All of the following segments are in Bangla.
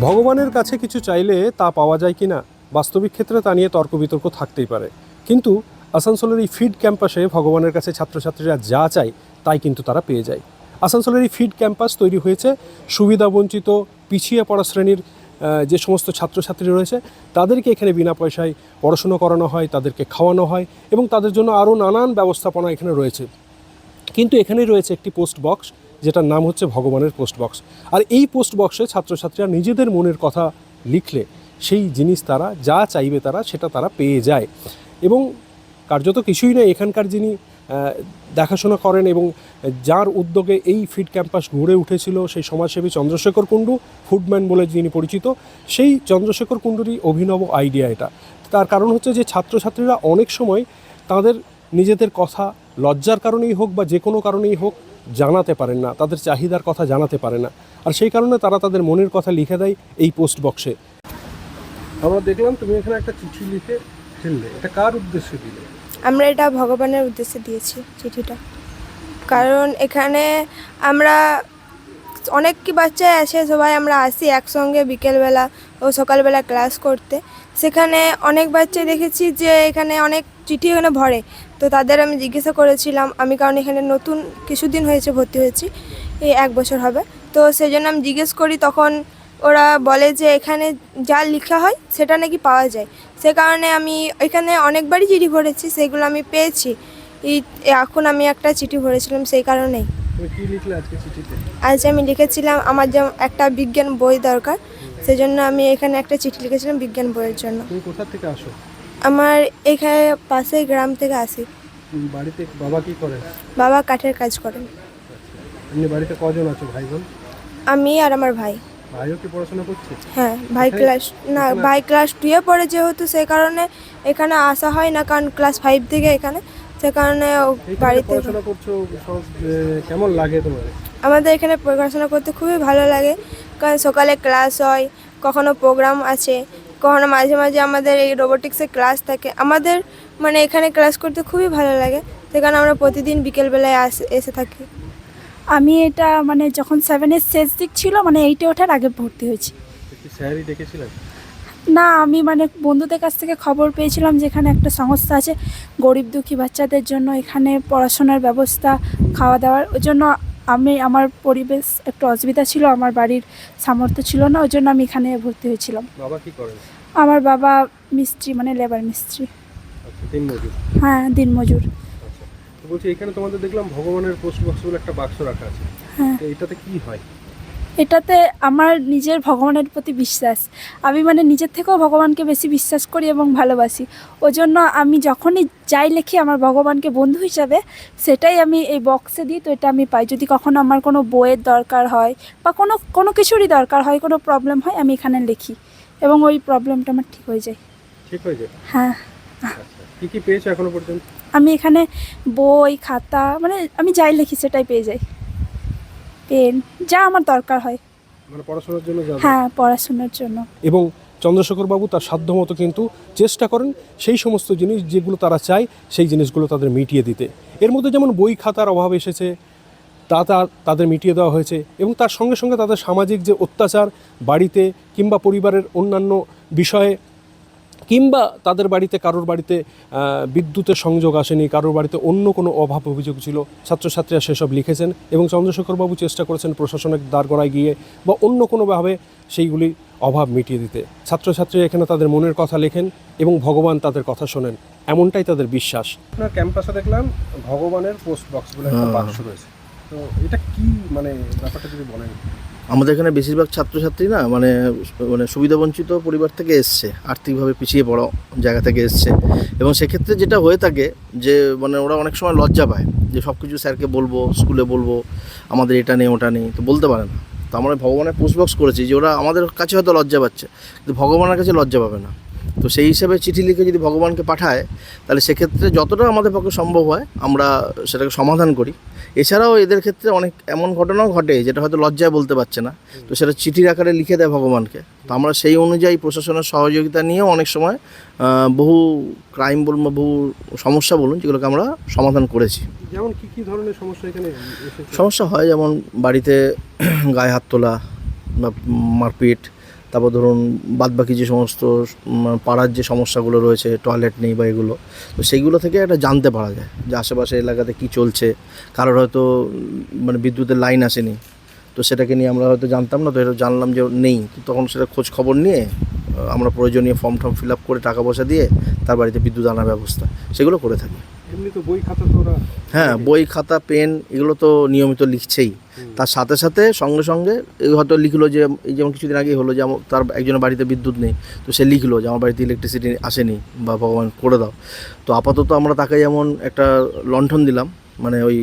ভগবানের কাছে কিছু চাইলে তা পাওয়া যায় কি না, বাস্তবিক ক্ষেত্রে তা নিয়ে তর্ক বিতর্ক থাকতেই পারে। কিন্তু আসানসোলের এই ফিড ক্যাম্পাসে ভগবানের কাছে ছাত্রছাত্রীরা যা চায় তাই কিন্তু তারা পেয়ে যায়। আসানসোলের এই ফিড ক্যাম্পাস তৈরি হয়েছে সুবিধাবঞ্চিত পিছিয়ে পড়া শ্রেণীর যে সমস্ত ছাত্রছাত্রী রয়েছে তাদেরকে এখানে বিনা পয়সায় পড়াশুনো করানো হয়, তাদেরকে খাওয়ানো হয় এবং তাদের জন্য আরও নানান ব্যবস্থাপনা এখানে রয়েছে। কিন্তু এখানেই রয়েছে একটি পোস্ট বক্স, যেটার নাম হচ্ছে ভগবানের পোস্ট বক্স। আর এই পোস্ট বক্সে ছাত্রছাত্রীরা নিজেদের মনের কথা লিখলে সেই জিনিস তারা যা চাইবে সেটা তারা পেয়ে যায়। এবং কার্যত কিছুই নয়, এখানকার যিনি দেখাশোনা করেন এবং যার উদ্যোগে এই ফিড ক্যাম্পাস গড়ে উঠেছিল সেই সমাজসেবী চন্দ্রশেখর কুণ্ডু, ফুডম্যান বলে যিনি পরিচিত, সেই চন্দ্রশেখর কুণ্ডুরই অভিনব আইডিয়া এটা। তার কারণ হচ্ছে যে ছাত্রছাত্রীরা অনেক সময় তাদের নিজেদের কথা লজ্জার কারণেই হোক বা যে কোনো কারণেই হোক জানাতে পারেন না, তাদের চাহিদার কথা জানাতে পারে না, আর সেই কারণে তারা তাদের মনের কথা লিখে দেয় এই পোস্ট বক্সে। আমরা দেখলাম তুমি এখানে একটা চিঠি লিখে ফেললে, এটা কার উদ্দেশ্যে দিলে? আমরা এটা ভগবানের উদ্দেশ্যে দিয়েছি চিঠিটা, কারণ এখানে আমরা অনেক কি বাচ্চাই আছে, সবাই আমরা আসি একসঙ্গে বিকেলবেলা ও সকালবেলা ক্লাস করতে। সেখানে অনেক বাচ্চা দেখেছি যে এখানে অনেক চিঠি এখানে ভরে, তো তাদের আমি জিজ্ঞাসা করেছিলাম, আমি কারণ এখানে নতুন কিছুদিন হয়েছে ভর্তি হয়েছি, এই 1 বছর হবে, তো সেই জন্য আমি জিজ্ঞেস করি, তখন ওরা বলে যে এখানে যা লেখা হয় সেটা নাকি পাওয়া যায়। সে কারণে আমি এখানে অনেকবারই চিঠি ভরেছি, সেগুলো আমি পেয়েছি। এখন আমি একটা চিঠি ভরেছিলাম সেই কারণেই। তুমি কি লিখলে আজকে চিঠিতে? আজ আমি লিখেছিলাম আমার যেমন একটা বিজ্ঞান বই দরকার, সেজন্য আমি এখানে একটা চিঠি লিখেছিলাম বিজ্ঞান বইয়ের জন্য। তুমি কোথা থেকে আসো? আমার এখানে পাশে গ্রাম থেকে আসি। বাড়িতে বাবা কি করে? বাবা কাঠের কাজ করেন। এমনি বাড়িতে কজন আছো ভাই বোন? আমি আর আমার ভাই। ভাইও কি পড়াশোনা করছে? হ্যাঁ, ভাই ক্লাস 2-এ পড়ে, যেহেতু সেই কারণে এখানে আসা হয় না, কারণ ক্লাস 5 থেকে এখানে, সে কারণে বাড়িতে পড়াশোনা করছো। কেমন লাগে তোমার? আমাদের এখানে পড়াশোনা করতে খুবই ভালো লাগে, কারণ সকালে ক্লাস হয়, কখনো প্রোগ্রাম আছে, কখনো মাঝে মাঝে আমাদের এই রোবোটিক্সের ক্লাস থাকে। আমাদের মানে এখানে ক্লাস করতে খুবই ভালো লাগে, সেখানে আমরা প্রতিদিন বিকেলবেলায় এসে থাকি। আমি এটা মানে যখন 7-এর শেষ দিক ছিল, মানে 8-এ ওঠার আগে ভর্তি হয়েছি। স্যারই ডেকেছিলেন? না, আমি মানে বন্ধুদের কাছ থেকে খবর পেয়েছিলাম যে এখানে একটা সংস্থা আছে গরিব দুঃখী বাচ্চাদের জন্য, এখানে পড়াশোনার ব্যবস্থা, খাওয়া দাওয়ার। ওই জন্য আমার পরিবেশ একটু অসুবিধা ছিল, আমার বাড়ির সামর্থ্য ছিল না, ওই জন্য আমি এখানে ভর্তি হয়েছিলাম। বাবা কি করেন? আমার বাবা মিস্ত্রি, মানে লেবার মিস্ত্রি। আচ্ছা, দিনমজুর? হ্যাঁ, দিনমজুর। আচ্ছা, তো বলছি এখানে তোমাদের দেখলাম ভগবানের পোস্ট বক্স বলে একটা বাক্স রাখা আছে। হ্যাঁ, তো এটাতে কি হয়? এটাতে আমার নিজের ভগবানের প্রতি বিশ্বাস, আমি মানে নিজের থেকেও ভগবানকে বেশি বিশ্বাস করি এবং ভালোবাসি। ওই জন্য আমি যখনই যাই লিখি আমার ভগবানকে বন্ধু হিসাবে, সেটাই আমি এই বক্সে দিই, তো এটা আমি পাই। যদি কখনো আমার কোনো বইয়ের দরকার হয় বা কোনো কিছুরই দরকার হয়, কোনো প্রবলেম হয়, আমি এখানে লিখি এবং ওই প্রবলেমটা আমার ঠিক হয়ে যায়। ঠিক হয়ে যায়? হ্যাঁ। আচ্ছা, কি কি পেয়েছো এখনো পর্যন্ত? আমি এখানে বই, খাতা, মানে আমি যাই লিখি সেটাই পেয়ে যাই, পেন, যা আমার দরকার হয়। মানে পড়াশোনার জন্য যাবে? হ্যাঁ, পড়াশোনার জন্য। এবং চন্দ্রশেখরবাবু তার সাধ্যমতো কিন্তু চেষ্টা করেন সেই সমস্ত জিনিস যেগুলো তারা চায় সেই জিনিসগুলো তাদের মিটিয়ে দিতে। এর মধ্যে যেমন বই খাতার অভাব এসেছে, তাদের মিটিয়ে দেওয়া হয়েছে, এবং তার সঙ্গে সঙ্গে তাদের সামাজিক যে অত্যাচার বাড়িতে কিংবা পরিবারের অন্যান্য বিষয়ে, কিংবা তাদের বাড়িতে কারোর বাড়িতে বিদ্যুতের সংযোগ আসেনি, কারোর বাড়িতে অন্য কোনো অভাব অভিযোগ ছিল, ছাত্রছাত্রীরা সেসব লিখেছেন এবং চন্দ্রশেখরবাবু চেষ্টা করেছেন প্রশাসনের দ্বারগড়ায় গিয়ে বা অন্য কোনোভাবে সেইগুলি অভাব মিটিয়ে দিতে। ছাত্রছাত্রীরা এখানে তাদের মনের কথা লেখেন এবং ভগবান তাদের কথা শোনেন, এমনটাই তাদের বিশ্বাস। আপনার ক্যাম্পাসে দেখলাম ভগবানের পোস্ট বক্স বলে একটা বাক্স রয়েছে, তো এটা কি মানে ব্যাপারটা যদি বলেন। আমাদের এখানে বেশিরভাগ ছাত্রছাত্রী না মানে সুবিধাবঞ্চিত পরিবার থেকে এসছে, আর্থিকভাবে পিছিয়ে পড়া জায়গা থেকে এসছে, এবং সেক্ষেত্রে যেটা হয়ে থাকে যে মানে ওরা অনেক সময় লজ্জা পায় যে সব কিছু স্যারকে বলবো, স্কুলে বলবো, আমাদের এটা নেই ওটা নেই, তো বলতে পারে না। তো আমরা ভগবানের পোস্ট বক্স করেছি যে ওরা আমাদের কাছে হয়তো লজ্জা পাচ্ছে, কিন্তু ভগবানের কাছে লজ্জা পাবে না। তো সেই হিসাবে চিঠি লিখে যদি ভগবানকে পাঠায়, তাহলে সেক্ষেত্রে যতটা আমাদের পক্ষে সম্ভব হয় আমরা সেটাকে সমাধান করি। এছাড়াও এদের ক্ষেত্রে অনেক এমন ঘটনাও ঘটে যেটা হয়তো লজ্জায় বলতে পারছে না, তো সেটা চিঠির আকারে লিখে দেয় ভগবানকে। তো আমরা সেই অনুযায়ী প্রশাসনের সহযোগিতা নিয়েও অনেক সময় বহু ক্রাইম বলুন বা বহু সমস্যা বলুন, যেগুলোকে আমরা সমাধান করেছি। যেমন কি কি ধরনের সমস্যা এখানে সমস্যা হয়, যেমন বাড়িতে গায়ে হাত তোলা বা মারপিট, তারপর ধরুন বাদবাকি যে সমস্ত পাড়ার যে সমস্যাগুলো রয়েছে, টয়লেট নেই বা এগুলো, তো সেইগুলো থেকে একটা জানতে পারা যায় যে আশেপাশে এলাকাতে কী চলছে। কারোর হয়তো মানে বিদ্যুতের লাইন আসেনি, তো সেটাকে নিয়ে আমরা হয়তো জানতাম না, তো এটা জানলাম যে নেই, তো তখন সেটা খোঁজ খবর নিয়ে আমরা প্রয়োজনীয় ফর্ম টর্ম ফিল আপ করে টাকা পয়সা দিয়ে তার বাড়িতে বিদ্যুৎ আনার ব্যবস্থা সেগুলো করে থাকি। এমনি তো বই খাতা তো ওরা হ্যাঁ, বই খাতা পেন এগুলো তো নিয়মিত লিখছেই। তার সাথে সাথে সঙ্গে সঙ্গে এই হয়তো লিখলো যে এই যেমন কিছুদিন আগেই হলো যে তার একজনের বাড়িতে বিদ্যুৎ নেই, তো সে লিখলো যে আমার বাড়িতে ইলেকট্রিসিটি আসেনি বা ভগবান করে দাও। তো আপাতত আমরা তাকে যেমন একটা লণ্ঠন দিলাম, মানে ওই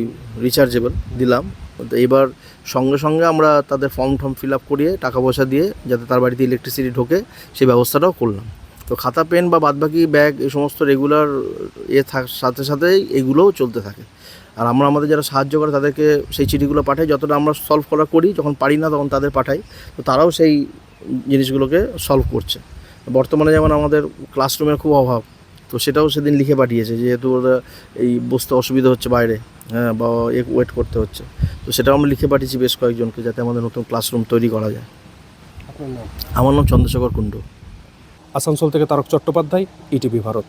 রিচার্জেবল দিলাম, তো এবার সঙ্গে সঙ্গে আমরা তাদের ফর্ম টর্ম ফিল আপ করিয়ে টাকা পয়সা দিয়ে যাতে তার বাড়িতে ইলেকট্রিসিটি ঢোকে সেই ব্যবস্থাটাও করলাম। তো খাতা পেন বা বাদবাকি ব্যাগ এই সমস্ত রেগুলার সাথে সাথেই এগুলোও চলতে থাকে। আর আমরা আমাদের যারা সাহায্য করে তাদেরকে সেই চিঠিগুলো পাঠাই, যতটা আমরা সলভ করা করি, যখন পারি না তখন তাদের পাঠাই, তো তারাও সেই জিনিসগুলোকে সলভ করছে। বর্তমানে যেমন আমাদের ক্লাসরুমের খুব অভাব, তো সেটাও সেদিন লিখে পাঠিয়েছে, যেহেতু ওরা এই বসতে অসুবিধা হচ্ছে বাইরে, হ্যাঁ, বা ওয়েট করতে হচ্ছে, তো সেটাও আমরা লিখে পাঠিয়েছি বেশ কয়েকজনকে, যাতে আমাদের নতুন ক্লাসরুম তৈরি করা যায়। আপনার নাম? আমার নাম চন্দ্রশেখর কুণ্ডু। আসানসোল থেকে তারক চট্টোপাধ্যায়, ইটিভি ভারত।